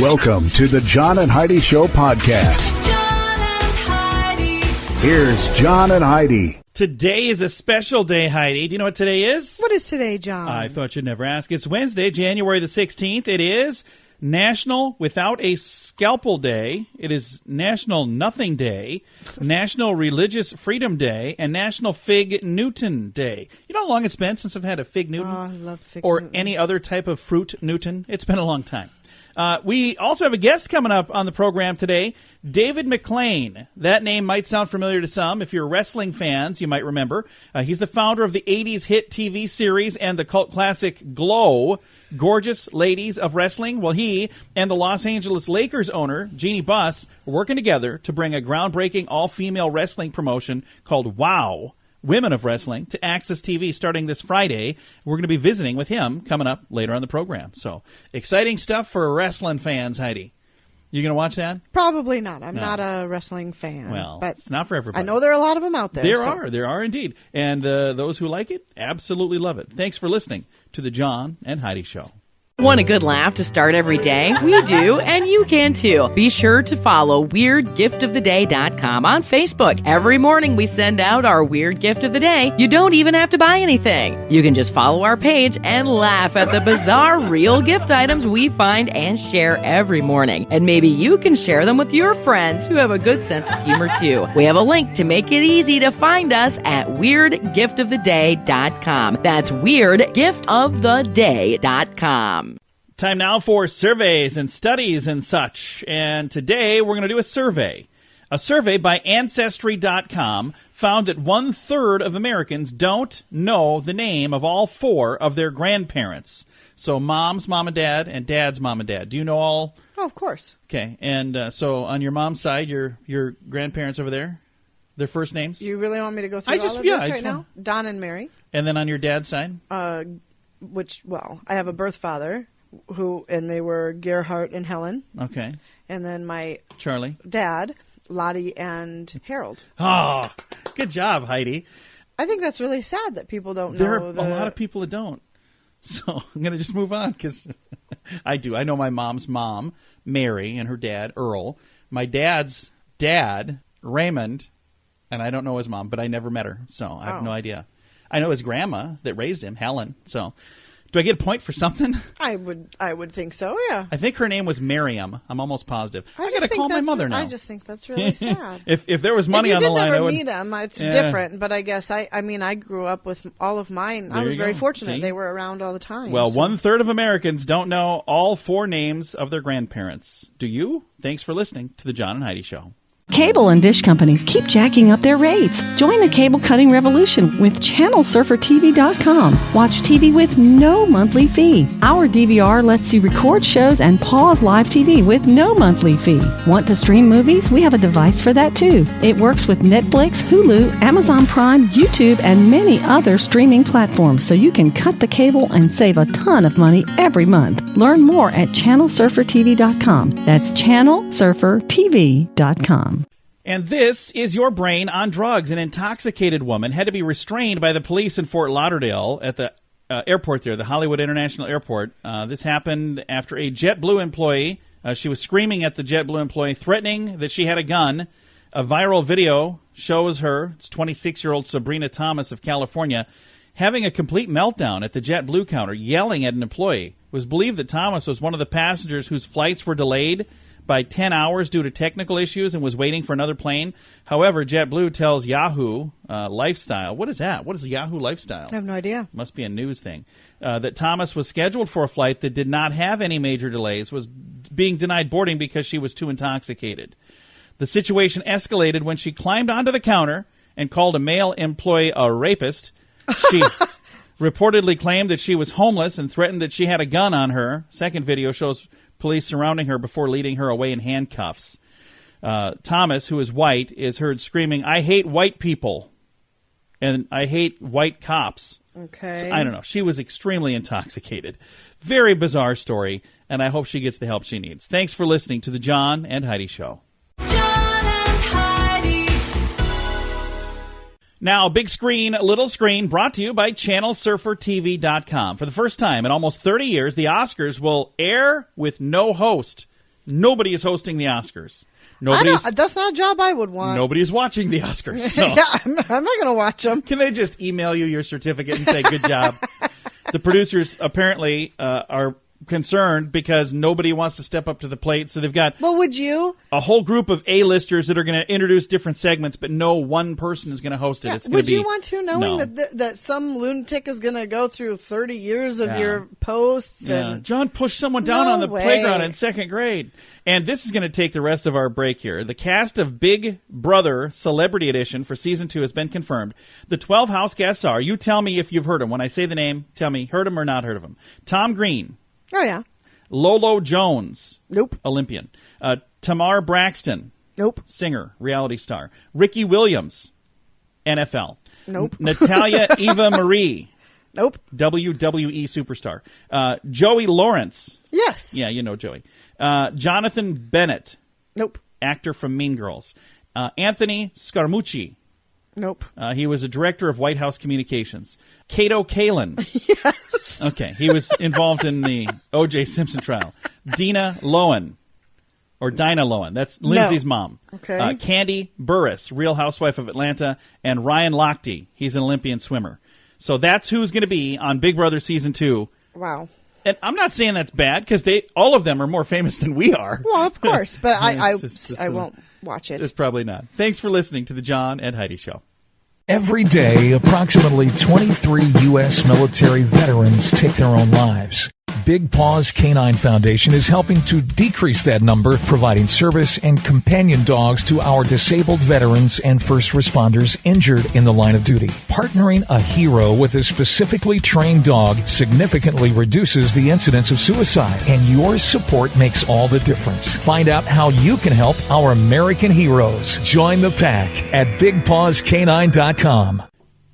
Welcome to the John and Heidi Show podcast. John and Heidi. Here's John and Heidi. Today is a special day, Heidi. Do you know what today is? What is today, John? I thought you'd never ask. It's Wednesday, January the 16th. It is National Without a Scalpel Day. It is National Nothing Day, National Religious Freedom Day, and National Fig Newton Day. You know how long it's been since I've had a Fig Newton? Oh, I love Fig Or Newtons. any other type of fruit Newton? It's been a long time. We also have a guest coming up on the program today, David McLane. That name might sound familiar to some. If you're wrestling fans, you might remember. He's the founder of the 80s hit TV series and the cult classic Glow, Gorgeous Ladies of Wrestling. Well, he and the Los Angeles Lakers owner, Jeannie Buss, are working together to bring a groundbreaking all-female wrestling promotion called WOW, Women of Wrestling, to Access TV starting this Friday. We're going to be visiting with him coming up later on the program. So, exciting stuff for wrestling fans, Heidi. You going to watch that? Probably not. I'm not a wrestling fan. Well, but it's not for everybody. I know there are a lot of them out there. There are indeed. And those who like it absolutely love it. Thanks for listening to the John and Heidi Show. Want a good laugh to start every day? We do, and you can too. Be sure to follow WeirdGiftOfTheDay.com on Facebook. Every morning we send out our Weird Gift of the Day. You don't even have to buy anything. You can just follow our page and laugh at the bizarre real gift items we find and share every morning. And maybe you can share them with your friends who have a good sense of humor too. We have a link to make it easy to find us at WeirdGiftOfTheDay.com. That's WeirdGiftOfTheDay.com. Time now for surveys and studies and such. And today we're going to do a survey. A survey by Ancestry.com found that 1/3 of Americans don't know the name of all 4 of their grandparents. So mom's mom and dad's mom and dad. Do you know all? Oh, of course. Okay. And so on your mom's side, your grandparents over there, their first names? You really want me to go through all of I this just right now? Don and Mary. And then on your dad's side? I have a birth father, and they were Gerhardt and Helen. Okay. And then my Charlie. dad, Lottie and Harold. Oh, good job, Heidi. I think that's really sad that people don't There know are a lot of people that don't. So I'm going to just move on because I do. I know my mom's mom, Mary, and her dad, Earl. My dad's dad, Raymond, and I don't know his mom, but I never met her, so I have no idea. I know his grandma that raised him, Helen. So do I get a point for something? I would think so, yeah. I think her name was Miriam. I'm almost positive. I got to call my mother now. I just think that's really sad. If there was money on the line, I if you would. did never meet them, it's different. But I guess I grew up with all of mine. I was very fortunate. See? They were around all the time. Well, so. 1/3 of Americans don't know all 4 names of their grandparents. Do you? Thanks for listening to the John and Heidi Show. Cable and dish companies keep jacking up their rates. Join the cable cutting revolution with ChannelSurferTV.com. Watch TV with no monthly fee. Our DVR lets you record shows and pause live TV with no monthly fee. Want to stream movies? We have a device for that too. It works with Netflix, Hulu, Amazon Prime, YouTube, and many other streaming platforms, so you can cut the cable and save a ton of money every month. Learn more at ChannelSurferTV.com. That's ChannelSurferTV.com. And this is your brain on drugs. An intoxicated woman had to be restrained by the police in Fort Lauderdale at the airport there, the Hollywood International Airport. This happened after a JetBlue employee, she was screaming at the JetBlue employee, threatening that she had a gun. A viral video shows her, it's 26-year-old Sabrina Thomas of California, having a complete meltdown at the JetBlue counter, yelling at an employee. It was believed that Thomas was one of the passengers whose flights were delayed by 10 hours due to technical issues and was waiting for another plane. However, JetBlue tells Yahoo Lifestyle, what is that? What is Yahoo Lifestyle? I have no idea. Must be a news thing. That Thomas was scheduled for a flight that did not have any major delays, was being denied boarding because she was too intoxicated. The situation escalated when she climbed onto the counter and called a male employee a rapist. She reportedly claimed that she was homeless and threatened that she had a gun on her. Second video shows police surrounding her before leading her away in handcuffs. Thomas, who is white, is heard screaming, "I hate white people," and "I hate white cops." Okay. So, I don't know. She was extremely intoxicated. Very bizarre story, and I hope she gets the help she needs. Thanks for listening to the John and Heidi Show. John and Heidi. Now, big screen, little screen, brought to you by ChannelSurferTV.com. For the first time in almost 30 years, the Oscars will air with no host. Nobody is hosting the Oscars. That's not a job I would want. Nobody is watching the Oscars. So. Yeah, I'm not going to watch them. Can they just email you your certificate and say, good job? The producers apparently are concerned because nobody wants to step up to the plate. So they've got Well, would you? a whole group of A-listers that are going to introduce different segments, but no one person is going to host it. Yeah, It's going would to be, you want to, knowing No. that some lunatic is going to go through 30 years of Yeah. your posts? Yeah. And John pushed someone down No on the way. playground in second grade. And this is going to take the rest of our break here. The cast of Big Brother Celebrity Edition for Season 2 has been confirmed. The 12 house guests are, you tell me if you've heard them. When I say the name, tell me, heard them or not heard of them. Tom Green, Oh, yeah. Lolo Jones, Nope. Olympian. Tamar Braxton, Nope. singer, reality star. Ricky Williams, NFL. Nope. Natalia Eva Marie, Nope. WWE superstar. Joey Lawrence. Yes. Yeah, you know Joey. Jonathan Bennett, Nope. actor from Mean Girls. Anthony Scaramucci. Nope. He was a director of White House Communications. Cato Kalin. Yes. Okay, he was involved in the O.J. Simpson trial. Dina Lohan, or Dinah Lohan. That's Lindsay's mom. Okay. Candy Burris, Real Housewife of Atlanta, and Ryan Lochte. He's an Olympian swimmer. So that's who's going to be on Big Brother Season 2. Wow. And I'm not saying that's bad because all of them are more famous than we are. Well, of course, but I It's won't watch it. It's probably not. Thanks for listening to the John and Heidi Show. Every day, approximately 23 U.S. military veterans take their own lives. Big Paws Canine Foundation is helping to decrease that number, providing service and companion dogs to our disabled veterans and first responders injured in the line of duty. Partnering a hero with a specifically trained dog significantly reduces the incidence of suicide, and your support makes all the difference. Find out how you can help our American heroes. Join the pack at BigPawsCanine.com.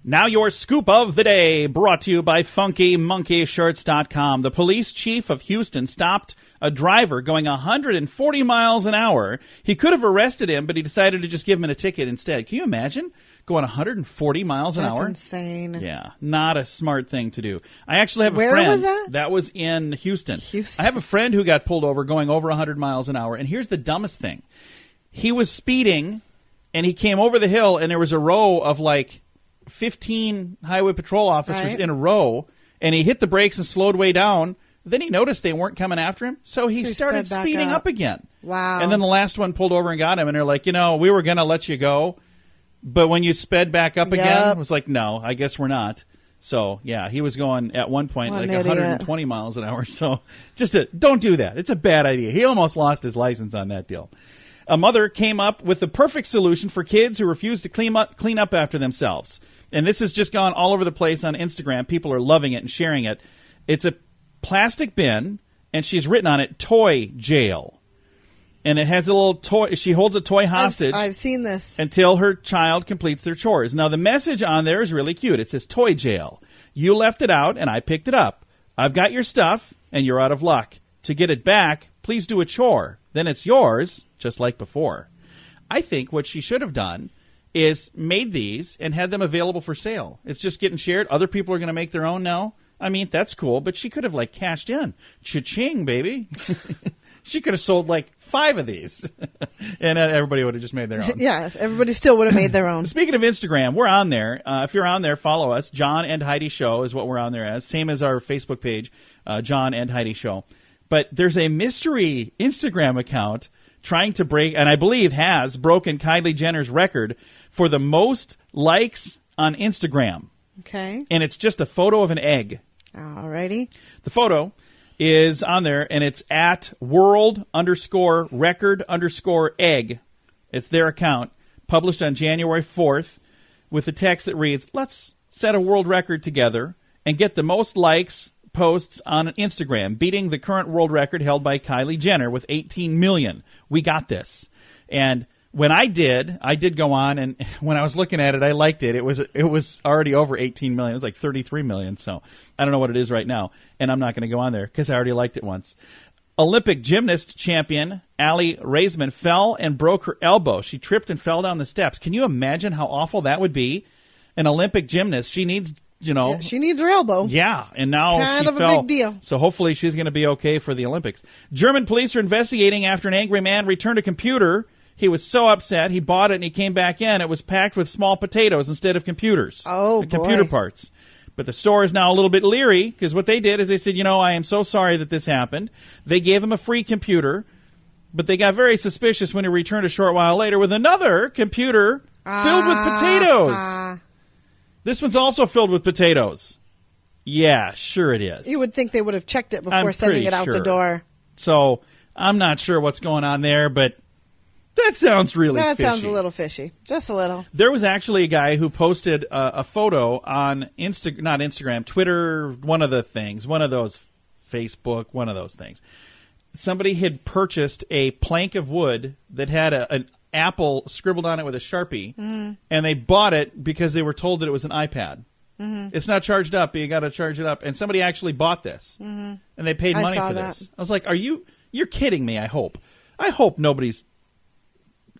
Now your scoop of the day, brought to you by FunkyMonkeyShirts.com. The police chief of Houston stopped a driver going 140 miles an hour. He could have arrested him, but he decided to just give him a ticket instead. Can you imagine going 140 miles an That's hour? insane. Yeah, not a smart thing to do. I actually have a Where friend. was that? That was in Houston. Houston. I have a friend who got pulled over going over 100 miles an hour, and here's the dumbest thing. He was speeding, and he came over the hill, and there was a row of like 15 highway patrol officers Right. in a row, and he hit the brakes and slowed way down. Then he noticed they weren't coming after him, so he So he started sped back speeding up. up again. Wow. And then the last one pulled over and got him, and they're like, we were going to let you go, but when you sped back up again, Yep. it was like, no, I guess we're not. So, yeah, he was going at one point What like an idiot. 120 miles an hour. So don't do that. It's a bad idea. He almost lost his license on that deal. A mother came up with the perfect solution for kids who refuse to clean up after themselves. And this has just gone all over the place on Instagram. People are loving it and sharing it. It's a plastic bin, and she's written on it, toy jail. And it has a little toy. She holds a toy hostage I've seen this. until her child completes their chores. Now, the message on there is really cute. It says, toy jail. You left it out, and I picked it up. I've got your stuff, and you're out of luck. To get it back, please do a chore. Then it's yours, just like before. I think what she should have done is made these and had them available for sale. It's just getting shared. Other people are going to make their own now. I mean, that's cool, but she could have, like, cashed in. Cha-ching, baby. She could have sold, like, 5 of these, and everybody would have just made their own. Yeah, everybody still would have made their own. Speaking of Instagram, we're on there. If you're on there, follow us. John and Heidi Show is what we're on there as. Same as our Facebook page, John and Heidi Show. But there's a mystery Instagram account trying to break, and I believe has broken Kylie Jenner's record for the most likes on Instagram. Okay. And it's just a photo of an egg. Alrighty. The photo is on there, and it's at world_record_egg. It's their account, published on January 4th, with the text that reads, let's set a world record together and get the most likes posts on Instagram, beating the current world record held by Kylie Jenner with 18 million. We got this. And when I did go on, and when I was looking at it, I liked it. It was already over 18 million. It was like 33 million. So I don't know what it is right now, and I'm not going to go on there because I already liked it once. Olympic gymnast champion Ali Raisman fell and broke her elbow. She tripped and fell down the steps. Can you imagine how awful that would be? An Olympic gymnast, she needs Yeah, she needs her elbow. Yeah, and now Kind she of a fell. big deal. So hopefully she's going to be okay for the Olympics. German police are investigating after an angry man returned a computer. He was so upset, he bought it and he came back in. It was packed with small potatoes instead of computers. Oh, boy. Computer parts. But the store is now a little bit leery because what they did is they said, I am so sorry that this happened. They gave him a free computer, but they got very suspicious when he returned a short while later with another computer filled with potatoes. This one's also filled with potatoes. Yeah, sure it is. You would think they would have checked it before I'm sending pretty it out the sure. door. So I'm not sure what's going on there, but that sounds really That fishy. sounds a little fishy. Just a little. There was actually a guy who posted a photo on not Instagram, Twitter, one of the things, one of those, Facebook, one of those things. Somebody had purchased a plank of wood that had an apple scribbled on it with a Sharpie, and they bought it because they were told that it was an iPad. It's not charged up, but you got to charge it up. And somebody actually bought this, and they paid money saw for that. this. I was like, you're kidding me, I hope. I hope nobody's,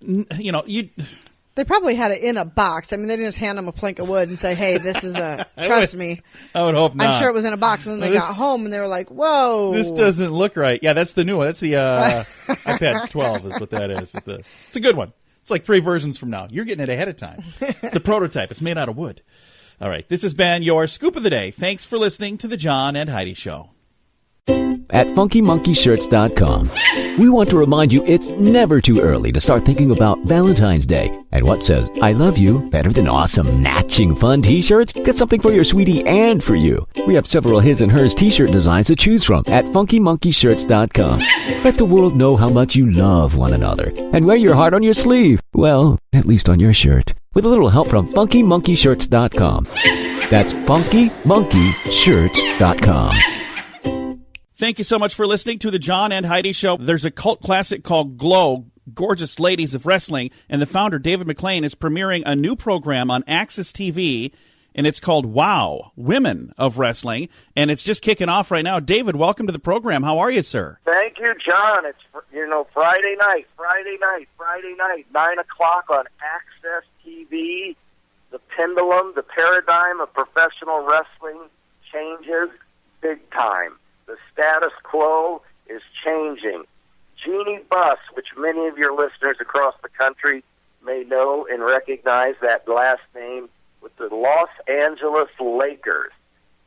They probably had it in a box. I mean, they didn't just hand them a plank of wood and say, hey, this is trust me. I would hope not. I'm sure it was in a box. And then they got home and they were like, whoa. This doesn't look right. Yeah, that's the new one. That's the iPad 12 is what that is. It's a good one. It's like 3 versions from now. You're getting it ahead of time. It's the prototype. It's made out of wood. All right. This has been your Scoop of the Day. Thanks for listening to the John and Heidi Show. At FunkyMonkeyShirts.com, we want to remind you it's never too early to start thinking about Valentine's Day. And what says I love you better than awesome, matching fun t-shirts? Get something for your sweetie and for you. We have several his and hers t-shirt designs to choose from at FunkyMonkeyShirts.com. Let the world know how much you love one another. And wear your heart on your sleeve. Well, at least on your shirt. With a little help from FunkyMonkeyShirts.com. That's FunkyMonkeyShirts.com. Thank you so much for listening to the John and Heidi Show. There's a cult classic called Glow, Gorgeous Ladies of Wrestling, and the founder, David McLane, is premiering a new program on Access TV, and it's called WOW, Women of Wrestling, and it's just kicking off right now. David, welcome to the program. How are you, sir? Thank you, John. It's, Friday night, 9 o'clock on Access TV. The pendulum, the paradigm of professional wrestling changes big time. The status quo is changing. Jeannie Buss, which many of your listeners across the country may know and recognize that last name, with the Los Angeles Lakers,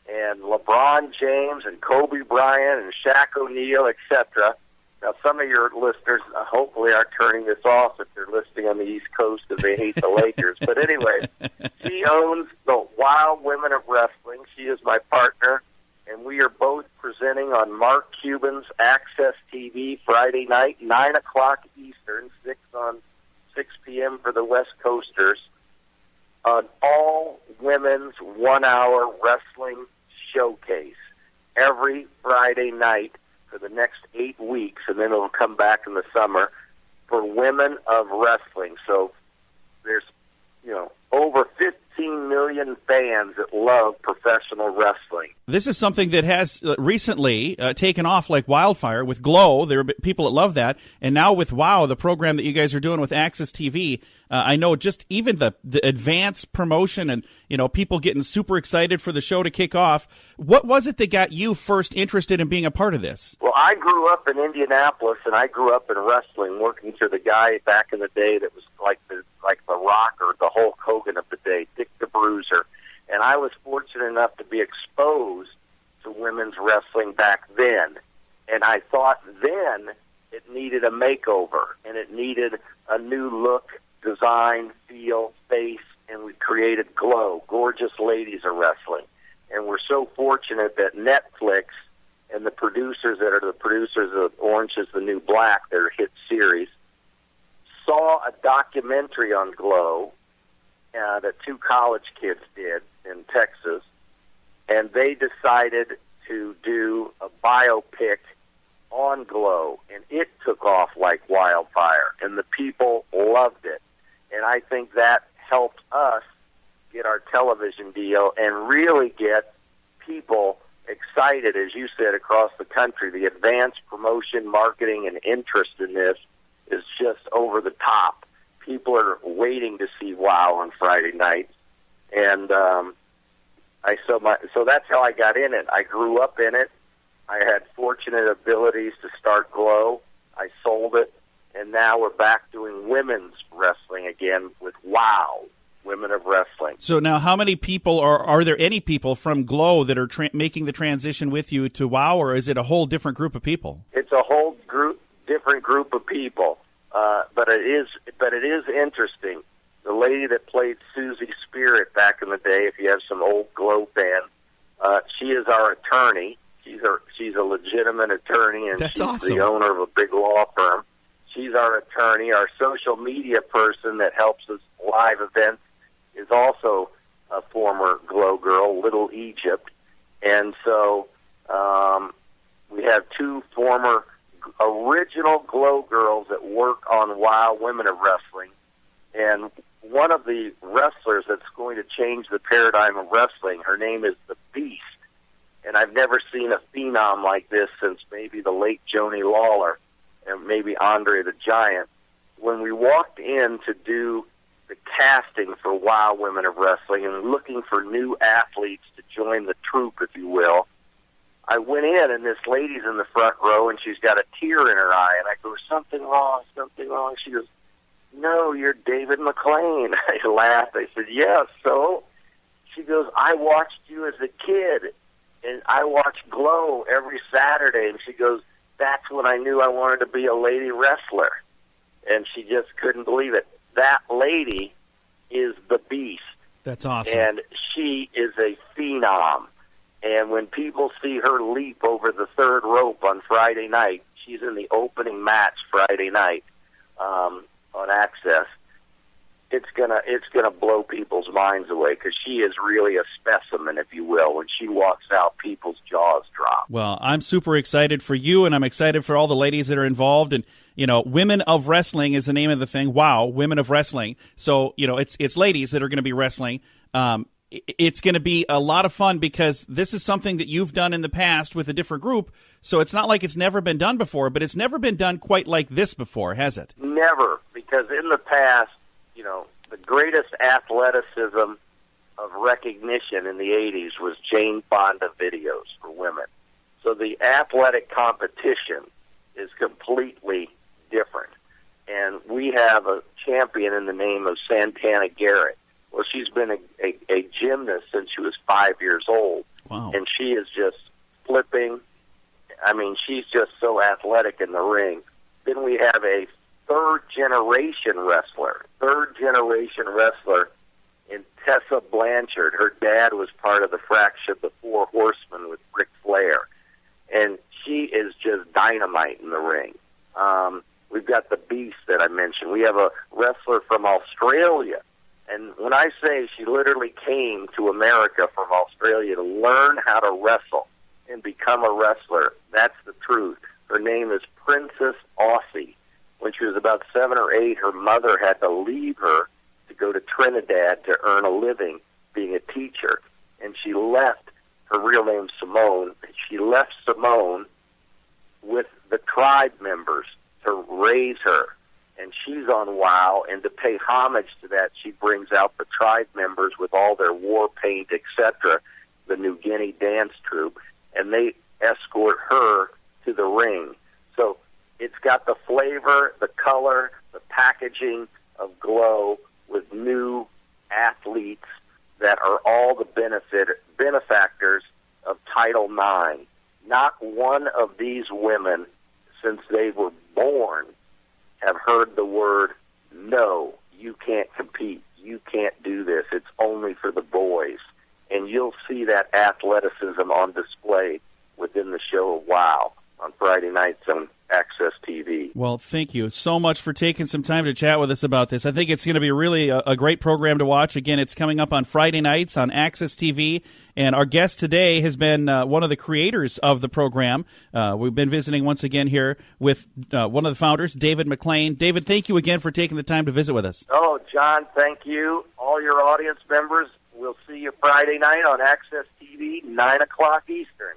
and LeBron James and Kobe Bryant and Shaq O'Neal, etc. Now, some of your listeners hopefully are turning this off if they're listening on the East Coast because they hate the Lakers. But anyway, she owns the WOW Women of Wrestling. She is my partner. And we are both presenting on Mark Cuban's Access TV Friday night, 9 o'clock Eastern, 6 p.m. for the West Coasters, an all-women's 1-hour wrestling showcase every Friday night for the next 8 weeks, and then it'll come back in the summer for Women of Wrestling. So there's, over 15 million fans that love professional wrestling. This is something that has recently taken off like wildfire with Glow. There are people that love that. And now with WOW, the program that you guys are doing with Access TV, I know just even the advanced promotion and, people getting super excited for the show to kick off. What was it that got you first interested in being a part of this? Well, I grew up in Indianapolis, and I grew up in wrestling, working for the guy back in the day that was like the Rock or the Hulk Hogan of the day, Dick the Bruiser. And I was fortunate enough to be exposed to women's wrestling back then. And I thought then it needed a makeover, and it needed a new look, design, feel, face, and we created Glow, Gorgeous Ladies of Wrestling. And we're so fortunate that Netflix and the producers that are the producers of Orange is the New Black, their hit series, saw a documentary on Glow that 2 college kids did in Texas, and they decided to do a biopic on Glow, and it took off like wildfire, and the people loved it. And I think that helped us get our television deal and really get people excited, as you said, across the country. The advanced promotion, marketing, and interest in this is just over the top. People are waiting to see WOW on Friday nights, and So that's how I got in it. I grew up in it. I had fortunate abilities to start Glow. I sold it, and now we're back doing women's wrestling again with WOW, Women of Wrestling. So now, how many people, or are there any people from Glow that are making the transition with you to WOW, or is it a whole different group of people? It's a whole different group of people, but it is interesting. The lady that played Susie Spirit back in the day, if you have some old Glow fans, she is our attorney. She's a legitimate attorney, and That's she's awesome. the owner of a big law firm. She's our attorney. Our social media person that helps us live events is also a former Glow girl, Little Egypt. And so we have two former original Glow girls that work on WOW, Women of Wrestling. And one of the wrestlers that's going to change the paradigm of wrestling, her name is The Beast. And I've never seen a phenom like this since maybe the late Joni Lawler and maybe Andre the Giant. When we walked in to do the casting for WOW Women of Wrestling and looking for new athletes to join the troupe, if you will, I went in, and this lady's in the front row, and she's got a tear in her eye. And I go, something wrong, something wrong. She goes, no, you're David McLane. I laughed. I said, yes, so? She goes, I watched you as a kid, and I watched Glow every Saturday. And she goes, that's when I knew I wanted to be a lady wrestler. And she just couldn't believe it. That lady is The Beast. That's awesome. And she is a phenom. And when people see her leap over the third rope on Friday night, she's in the opening match Friday night on Access. It's gonna blow people's minds away because she is really a specimen, if you will. When she walks out, people's jaws drop. Well, I'm super excited for you, and I'm excited for all the ladies that are involved. And Women of Wrestling is the name of the thing. WOW, Women of Wrestling. So it's ladies that are going to be wrestling. It's going to be a lot of fun because this is something that you've done in the past with a different group. So it's not like it's never been done before, but it's never been done quite like this before, has it? Never, because in the past, the greatest athleticism of recognition in the 80s was Jane Fonda videos for women. So the athletic competition is completely different. And we have a champion in the name of Santana Garrett. Well, she's been a gymnast since she was 5 years old. Wow. And she is just flipping. I mean, she's just so athletic in the ring. Then we have a third-generation wrestler in Tessa Blanchard. Her dad was part of the fraction of the Four Horsemen with Ric Flair. And she is just dynamite in the ring. We've got the Beast that I mentioned. We have a wrestler from Australia. And when I say she literally came to America from Australia to learn how to wrestle and become a wrestler, that's the truth. Her name is Princess Aussie. When she was about 7 or 8, her mother had to leave her to go to Trinidad to earn a living being a teacher. And she left, her real name Simone, she left Simone with the tribe members to raise her. And she's on WOW, and to pay homage to that, she brings out the tribe members with all their war paint, etc., the New Guinea dance troupe, and they escort her to the ring. So it's got the flavor, the color, the packaging of Glow with new athletes that are all the benefactors of Title IX. Not one of these women, since they were born, have heard the word, no, you can't compete, you can't do this, it's only for the boys. And you'll see that athleticism on display within the show of WOW on Friday nights on Access TV. Well, thank you so much for taking some time to chat with us about this. I think it's going to be really a great program to watch. Again, it's coming up on Friday nights on Access TV, and our guest today has been one of the creators of the program. We've been visiting once again here with one of the founders, David McLane. David, thank you again for taking the time to visit with us. Oh, John, thank you. All your audience members, we'll see you Friday night on Access TV, 9 o'clock Eastern.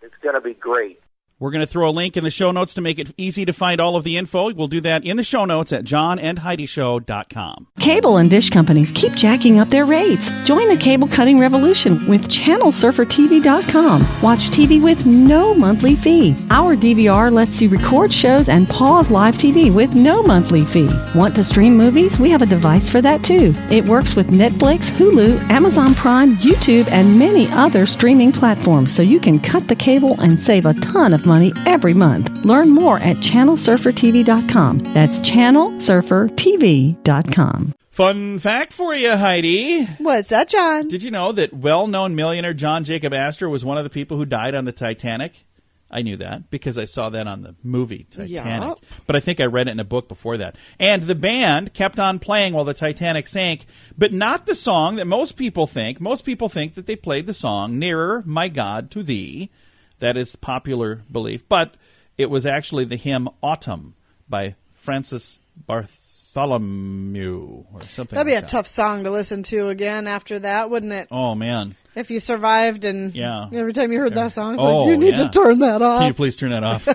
It's going to be great. We're going to throw a link in the show notes to make it easy to find all of the info. We'll do that in the show notes at johnandheidishow.com. Cable and dish companies keep jacking up their rates. Join the cable cutting revolution with ChannelSurferTV.com. Watch TV with no monthly fee. Our DVR lets you record shows and pause live TV with no monthly fee. Want to stream movies? We have a device for that too. It works with Netflix, Hulu, Amazon Prime, YouTube, and many other streaming platforms, so you can cut the cable and save a ton of money every month. Learn more at ChannelSurferTV.com. That's ChannelSurferTV.com. Fun fact for you, Heidi. What's that, John? Did you know that well-known millionaire John Jacob Astor was one of the people who died on the Titanic? I knew that because I saw that on the movie Titanic. Yep. But I think I read it in a book before that. And the band kept on playing while the Titanic sank, but not the song that most people think. Most people think that they played the song Nearer, My God, to Thee. That is popular belief. But it was actually the hymn Autumn by Francis Bartholomew or something That'd be like a tough song to listen to again after that, wouldn't it? Oh, man. If you survived and every time you heard that song, it's Oh, like, you need to turn that off. Can you please turn that off?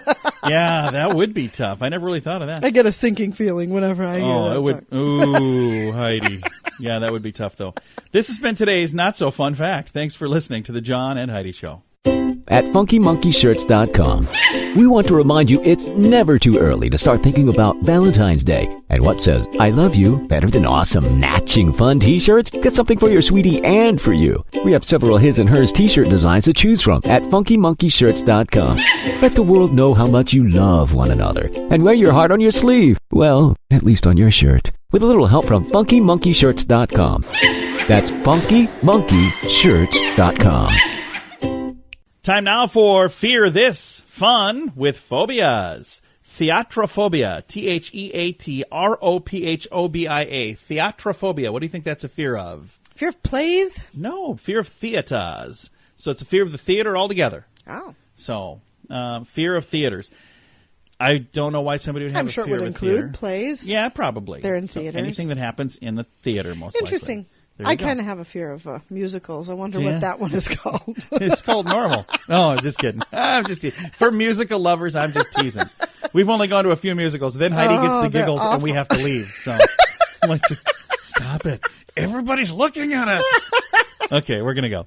Yeah, that would be tough. I never really thought of that. I get a sinking feeling whenever I hear that it would. song. Ooh, Heidi. Yeah, that would be tough, though. This has been today's not-so-fun fact. Thanks for listening to the John and Heidi Show. At FunkyMonkeyShirts.com, we want to remind you it's never too early to start thinking about Valentine's Day. And what says, I love you, better than awesome, matching fun t-shirts? Get something for your sweetie and for you. We have several his and hers t-shirt designs to choose from at FunkyMonkeyShirts.com. Let the world know how much you love one another. And wear your heart on your sleeve. Well, at least on your shirt. With a little help from FunkyMonkeyShirts.com. That's FunkyMonkeyShirts.com. Time now for Fear This Fun with Phobias. Theatrophobia. Theatrophobia. Theatrophobia. What do you think that's a fear of? Fear of plays? No, fear of theaters. So it's a fear of the theater altogether. Oh. So, fear of theaters. I don't know why somebody would have I'm a sure it fear would of a include theater. plays. Yeah, probably. They're in So theaters. anything that happens in the theater, most Interesting. likely. There you I go. kind of have a fear of musicals. I wonder Yeah. what that one is called. It's called normal. No, I'm just kidding. I'm just teasing. For musical lovers, I'm just teasing. We've only gone to a few musicals. Then Heidi gets the they're giggles, and we awful. have to leave. So I'm like, just stop it. Everybody's looking at us. Okay, we're going to go.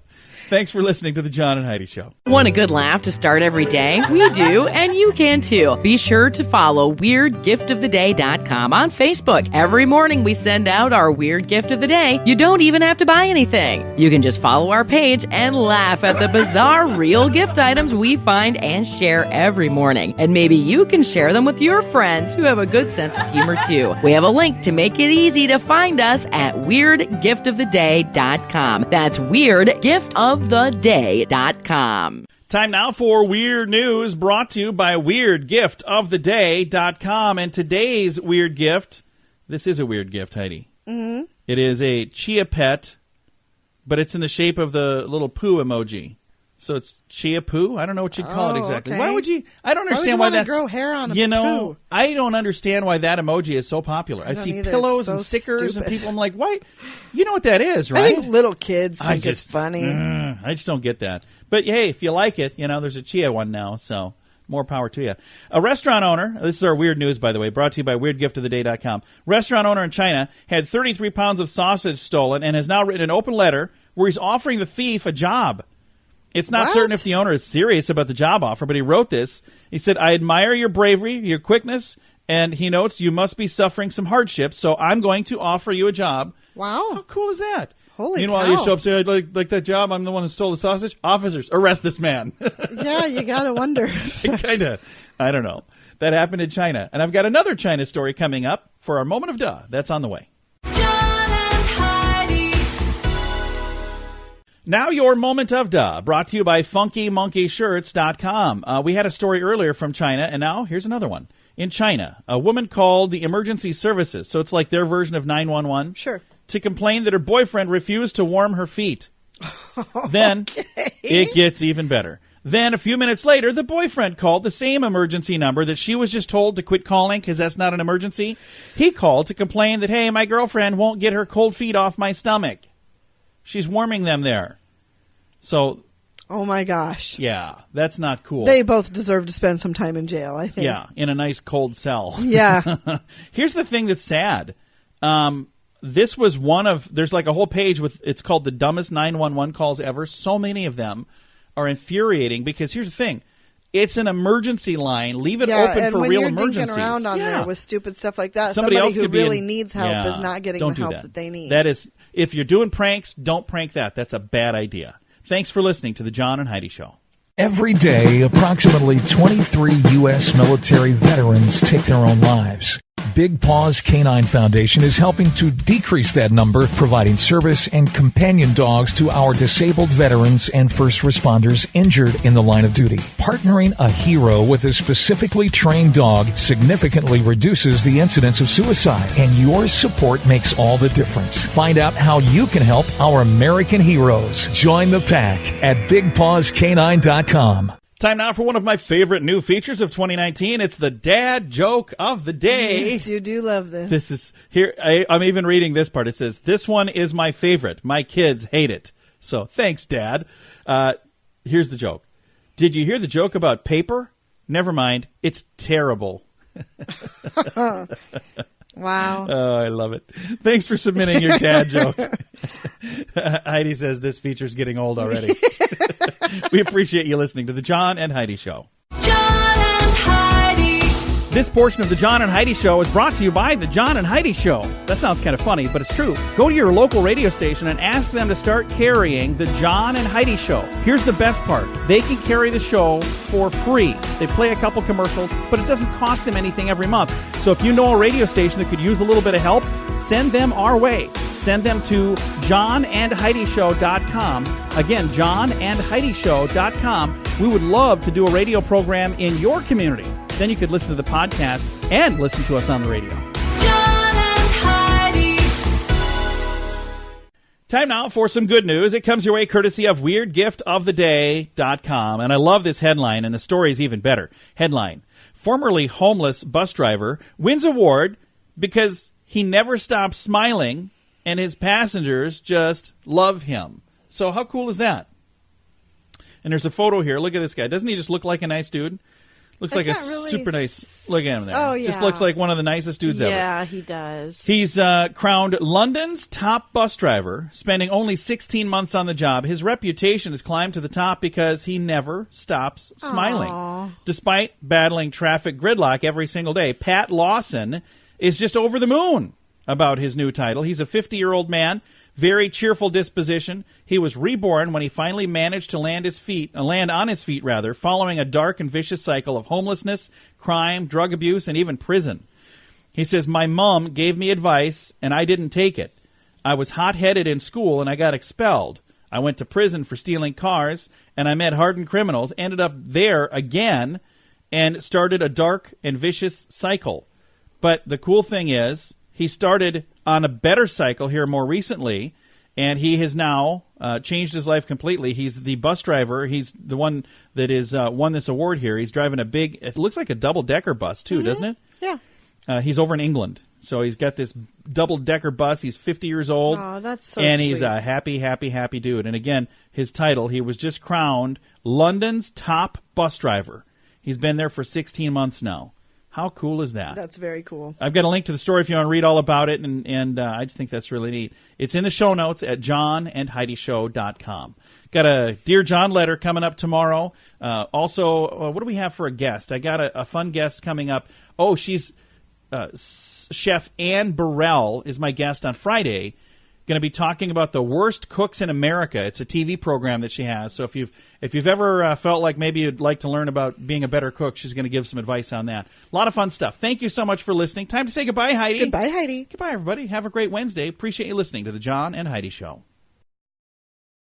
Thanks for listening to the John and Heidi Show. Want a good laugh to start every day? We do, and you can too. Be sure to follow WeirdGiftOfTheDay.com on Facebook. Every morning we send out our Weird Gift of the Day. You don't even have to buy anything. You can just follow our page and laugh at the bizarre real gift items we find and share every morning. And maybe you can share them with your friends who have a good sense of humor too. We have a link to make it easy to find us at WeirdGiftOfTheDay.com. That's WeirdGiftOfTheDay.com. Time now for Weird News, brought to you by WeirdGiftOfTheDay.com. And today's weird gift, this is a weird gift, Heidi. Mm-hmm. It is a chia pet, but it's in the shape of the little poo emoji. So it's chia poo? I don't know what you'd call it exactly. Okay. Why would you? I don't Why would understand you why wanna that's. grow hair on a poo. poo? I don't understand why that emoji is so popular. I don't see either. pillows It's so and stickers stupid. and people. I'm like, why? You know what that is, right? I think little kids think it's funny. I just don't get that. But hey, if you like it, there's a chia one now, so more power to you. A restaurant owner, this is our weird news, by the way, brought to you by WeirdGiftOfTheDay.com. Restaurant owner in China had 33 pounds of sausage stolen and has now written an open letter where he's offering the thief a job. It's not What? certain if the owner is serious about the job offer, but he wrote this. He said, I admire your bravery, your quickness, and he notes you must be suffering some hardships, so I'm going to offer you a job. Wow. How cool is that? Holy Meanwhile, cow. you show up and say, I'd like that job. I'm the one who stole the sausage. Officers, arrest this man. Yeah, you got to wonder. Kind of. I don't know. That happened in China. And I've got another China story coming up for our moment of duh. That's on the way. John and Heidi. Now your moment of duh, brought to you by FunkyMonkeyShirts.com. We had a story earlier from China, and now here's another one. In China, a woman called the emergency services, so it's like their version of 911, Sure. to complain that her boyfriend refused to warm her feet. Then it gets even better. Then a few minutes later, the boyfriend called the same emergency number that she was just told to quit calling because that's not an emergency. He called to complain that, hey, my girlfriend won't get her cold feet off my stomach. She's warming them there. So Oh, my gosh. Yeah, that's not cool. They both deserve to spend some time in jail, I think. Yeah, in a nice cold cell. Yeah. Here's the thing that's sad. This was there's like a whole page it's called the dumbest 911 calls ever. So many of them are infuriating because here's the thing. It's an emergency line. Leave it open for real emergencies. And when you're digging around on there with stupid stuff like that, Somebody else who could be really needs help is not getting the help that they need. That is, if you're doing pranks, don't prank that. That's a bad idea. Thanks for listening to the John and Heidi Show. Every day, approximately 23 U.S. military veterans take their own lives. Big Paws Canine Foundation is helping to decrease that number, providing service and companion dogs to our disabled veterans and first responders injured in the line of duty. Partnering a hero with a specifically trained dog significantly reduces the incidence of suicide, and your support makes all the difference. Find out how you can help our American heroes. Join the pack at BigPawsCanine.com. Time now for one of my favorite new features of 2019. It's the dad joke of the day. Yes, you do love this. This is here. I'm even reading this part. It says, "This one is my favorite. My kids hate it." So thanks, Dad. Here's the joke. Did you hear the joke about paper? Never mind. It's terrible. Wow. Oh, I love it. Thanks for submitting your dad joke. Heidi says this feature's getting old already. We appreciate you listening to the John and Heidi Show. John and Heidi. This portion of the John and Heidi Show is brought to you by the John and Heidi Show. That sounds kind of funny, but it's true. Go to your local radio station and ask them to start carrying the John and Heidi Show. Here's the best part. They can carry the show for free. They play a couple commercials, but it doesn't cost them anything every month. So if you know a radio station that could use a little bit of help, send them our way. Send them to johnandheidishow.com. Again, johnandheidishow.com. We would love to do a radio program in your community. Then you could listen to the podcast and listen to us on the radio. John and Heidi. Time now for some good news. It comes your way courtesy of WeirdGiftOfTheDay.com. And I love this headline, and the story is even better. Headline: formerly homeless bus driver wins award because he never stops smiling and his passengers just love him. So how cool is that? And there's a photo here. Look at this guy. Doesn't he just look like a nice dude? Looks like a super nice... Look at him there. Oh, yeah. Just looks like one of the nicest dudes ever. Yeah, he does. He's crowned London's top bus driver, spending only 16 months on the job. His reputation has climbed to the top because he never stops smiling. Aww. Despite battling traffic gridlock every single day, Pat Lawson is just over the moon about his new title. He's a 50-year-old man, very cheerful disposition. He was reborn when he finally managed to land on his feet, following a dark and vicious cycle of homelessness, crime, drug abuse, and even prison. He says, "My mom gave me advice, and I didn't take it. I was hot-headed in school, and I got expelled. I went to prison for stealing cars, and I met hardened criminals, ended up there again, and started a dark and vicious cycle. But the cool thing is, he started on a better cycle here more recently, and he has now changed his life completely. He's the bus driver. He's the one that is won this award here. He's driving a big, it looks like a double-decker bus too, doesn't it? Yeah. He's over in England. So he's got this double-decker bus. He's 50 years old. Oh, that's so and sweet. He's a happy, happy, happy dude. And again, his title, he was just crowned London's top bus driver. He's been there for 16 months now. How cool is that? That's very cool. I've got a link to the story if you want to read all about it, and I just think that's really neat. It's in the show notes at johnandheidishow.com. Got a Dear John letter coming up tomorrow. Also, what do we have for a guest? I got a fun guest coming up. Oh, she's Chef Ann Burrell is my guest on Friday. Going to be talking about the worst cooks in America. It's a TV program that she has. So if you've ever felt like maybe you'd like to learn about being a better cook, she's going to give some advice on that. A lot of fun stuff. Thank you so much for listening. Time to say goodbye, Heidi. Goodbye, Heidi. Goodbye, everybody. Have a great Wednesday. Appreciate you listening to the John and Heidi Show.